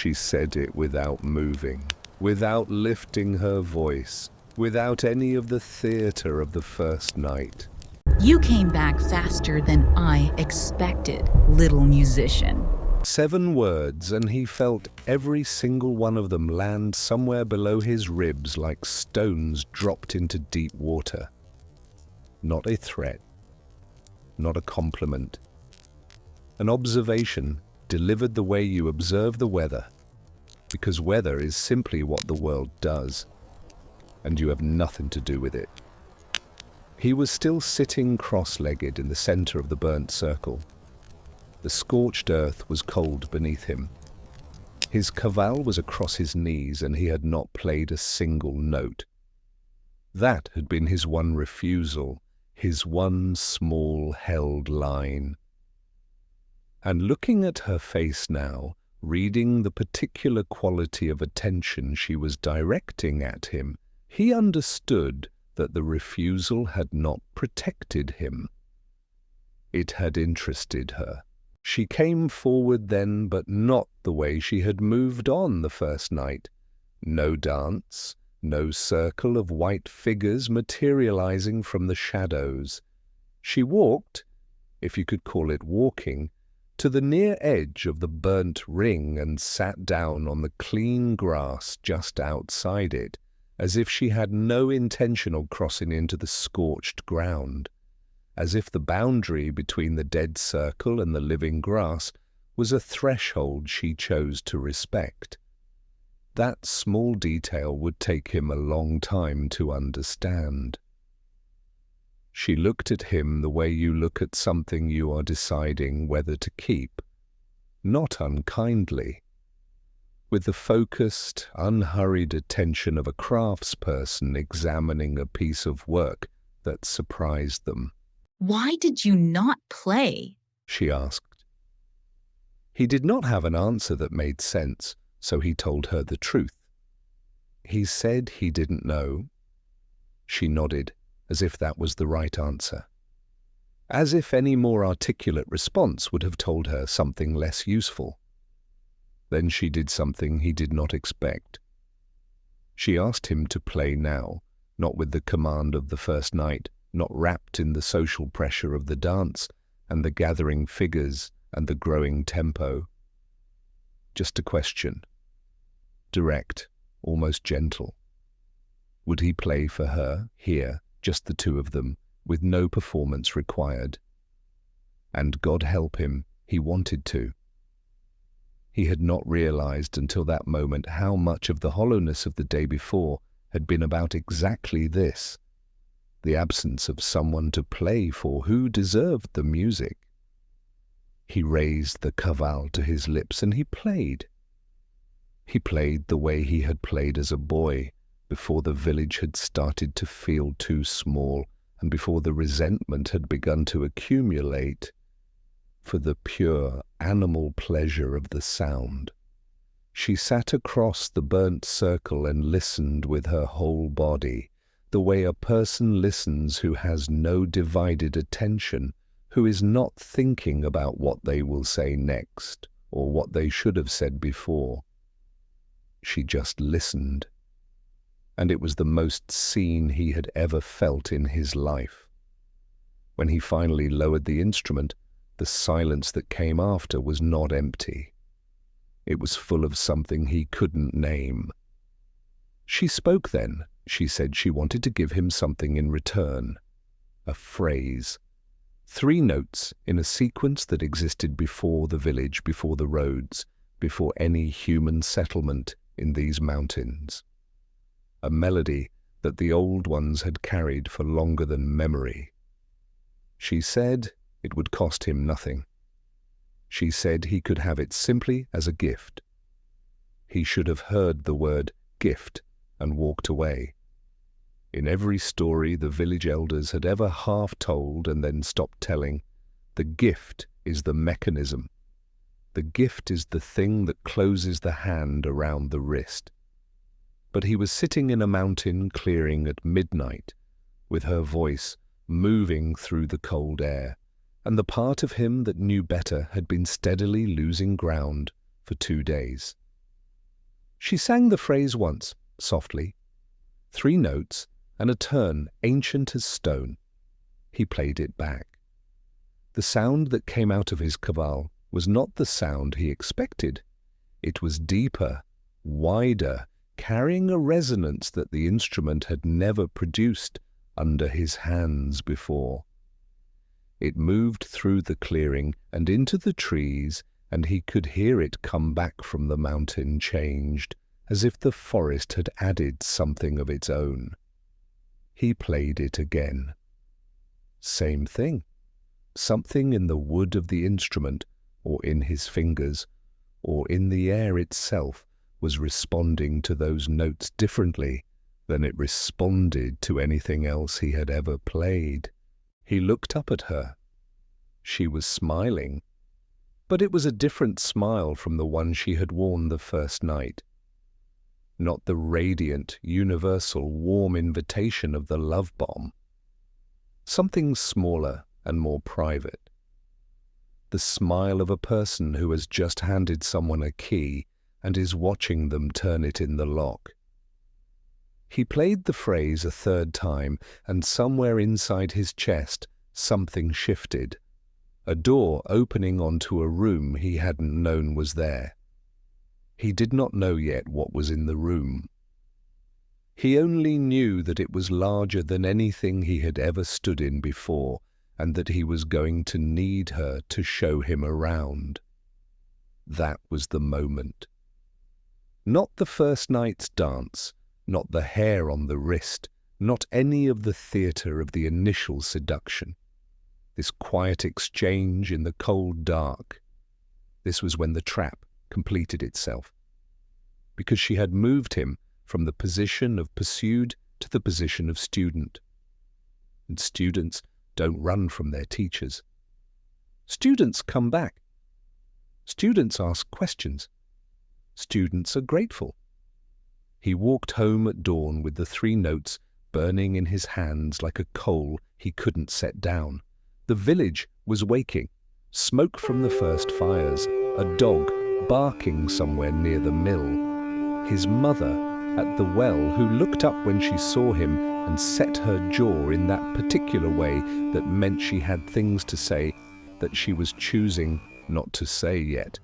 She said it without moving, without lifting her voice, without any of the theater of the first night. You came back faster than I expected, little musician. 7 words, and he felt every single one of them land somewhere below his ribs like stones dropped into deep water. Not a threat, not a compliment. An observation delivered the way you observe the weather, because weather is simply what the world does, and you have nothing to do with it. He was still sitting cross-legged in the center of the burnt circle. The scorched earth was cold beneath him. His kaval was across his knees, and he had not played a single note. That had been his one refusal, his one small held line. And looking at her face now, reading the particular quality of attention she was directing at him, he understood that the refusal had not protected him. It had interested her. She came forward then, but not the way she had moved on the first night. No dance, no circle of white figures materializing from the shadows. She walked, if you could call it walking, to the near edge of the burnt ring and sat down on the clean grass just outside it, as if she had no intention of crossing into the scorched ground, as if the boundary between the dead circle and the living grass was a threshold she chose to respect. That small detail would take him a long time to understand. She looked at him the way you look at something you are deciding whether to keep, not unkindly, with the focused, unhurried attention of a craftsperson examining a piece of work that surprised them. Why did you not play? She asked. He did not have an answer that made sense, so he told her the truth. He said he didn't know. She nodded, as if that was the right answer. As if any more articulate response would have told her something less useful. Then she did something he did not expect. She asked him to play now, not with the command of the first night, not wrapped in the social pressure of the dance and the gathering figures and the growing tempo. Just a question. Direct, almost gentle. Would he play for her, here, just the two of them, with no performance required? And God help him, he wanted to. He had not realized until that moment how much of the hollowness of the day before had been about exactly this, the absence of someone to play for who deserved the music. He raised the kaval to his lips and he played. He played the way he had played as a boy, before the village had started to feel too small and before the resentment had begun to accumulate, for the pure animal pleasure of the sound. She sat across the burnt circle and listened with her whole body, the way a person listens who has no divided attention, who is not thinking about what they will say next or what they should have said before. She just listened, and it was the most seen he had ever felt in his life. When he finally lowered the instrument, the silence that came after was not empty. It was full of something he couldn't name. She spoke then. She said she wanted to give him something in return. A phrase. 3 notes in a sequence that existed before the village, before the roads, before any human settlement in these mountains. A melody that the old ones had carried for longer than memory. She said it would cost him nothing. She said he could have it simply as a gift. He should have heard the word gift and walked away. In every story the village elders had ever half told and then stopped telling, the gift is the mechanism. The gift is the thing that closes the hand around the wrist. But he was sitting in a mountain clearing at midnight, with her voice moving through the cold air, and the part of him that knew better had been steadily losing ground for 2 days. She sang the phrase once, softly. 3 notes and a turn ancient as stone. He played it back. The sound that came out of his cabal was not the sound he expected. It was deeper, wider, carrying a resonance that the instrument had never produced under his hands before. It moved through the clearing and into the trees, and he could hear it come back from the mountain changed, as if the forest had added something of its own. He played it again. Same thing. Something in the wood of the instrument, or in his fingers, or in the air itself, was responding to those notes differently than it responded to anything else he had ever played. He looked up at her. She was smiling, but it was a different smile from the one she had worn the first night. Not the radiant, universal, warm invitation of the love bomb. Something smaller and more private. The smile of a person who has just handed someone a key and is watching them turn it in the lock. He played the phrase a 3rd time, and somewhere inside his chest something shifted. A door opening onto a room he hadn't known was there. He did not know yet what was in the room. He only knew that it was larger than anything he had ever stood in before, and that he was going to need her to show him around. That was the moment. Not the first night's dance, not the hair on the wrist, not any of the theatre of the initial seduction. This quiet exchange in the cold dark. This was when the trap completed itself, because she had moved him from the position of pursued to the position of student. And students don't run from their teachers. Students come back. Students ask questions. Students are grateful. He walked home at dawn with the 3 notes burning in his hands like a coal he couldn't set down. The village was waking. Smoke from the first fires. A dog barking somewhere near the mill. His mother at the well, who looked up when she saw him and set her jaw in that particular way that meant she had things to say that she was choosing not to say yet.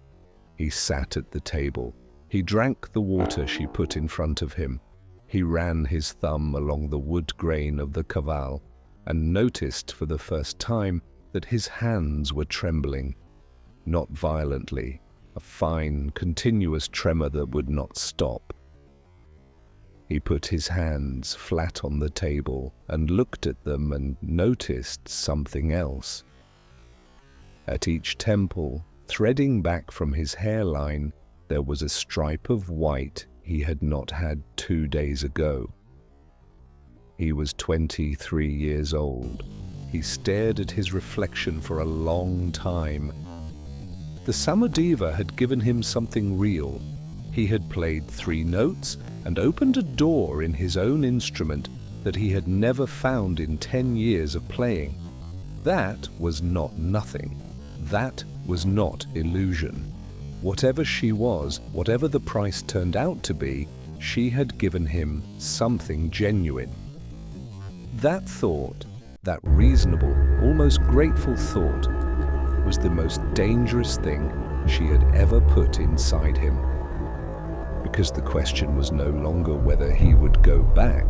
He sat at the table. He drank the water she put in front of him. He ran his thumb along the wood grain of the caval and noticed for the first time that his hands were trembling. Not violently, a fine, continuous tremor that would not stop. He put his hands flat on the table and looked at them and noticed something else. At each temple, threading back from his hairline, there was a stripe of white he had not had 2 days ago. He was 23 years old. He stared at his reflection for a long time. The Samodiva had given him something real. He had played 3 notes and opened a door in his own instrument that he had never found in 10 years of playing. That was not nothing. That was not illusion. Whatever she was, whatever the price turned out to be, she had given him something genuine. That thought, that reasonable, almost grateful thought, was the most dangerous thing she had ever put inside him. Because the question was no longer whether he would go back.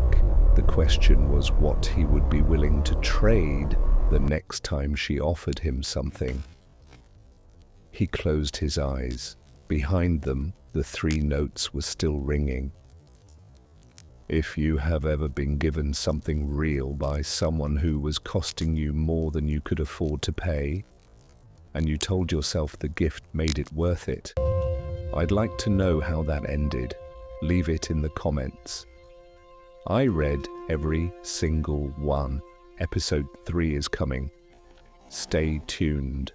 The question was what he would be willing to trade the next time she offered him something. He closed his eyes. Behind them, the 3 notes were still ringing. If you have ever been given something real by someone who was costing you more than you could afford to pay, and you told yourself the gift made it worth it, I'd like to know how that ended. Leave it in the comments. I read every single one. Episode 3 is coming. Stay tuned.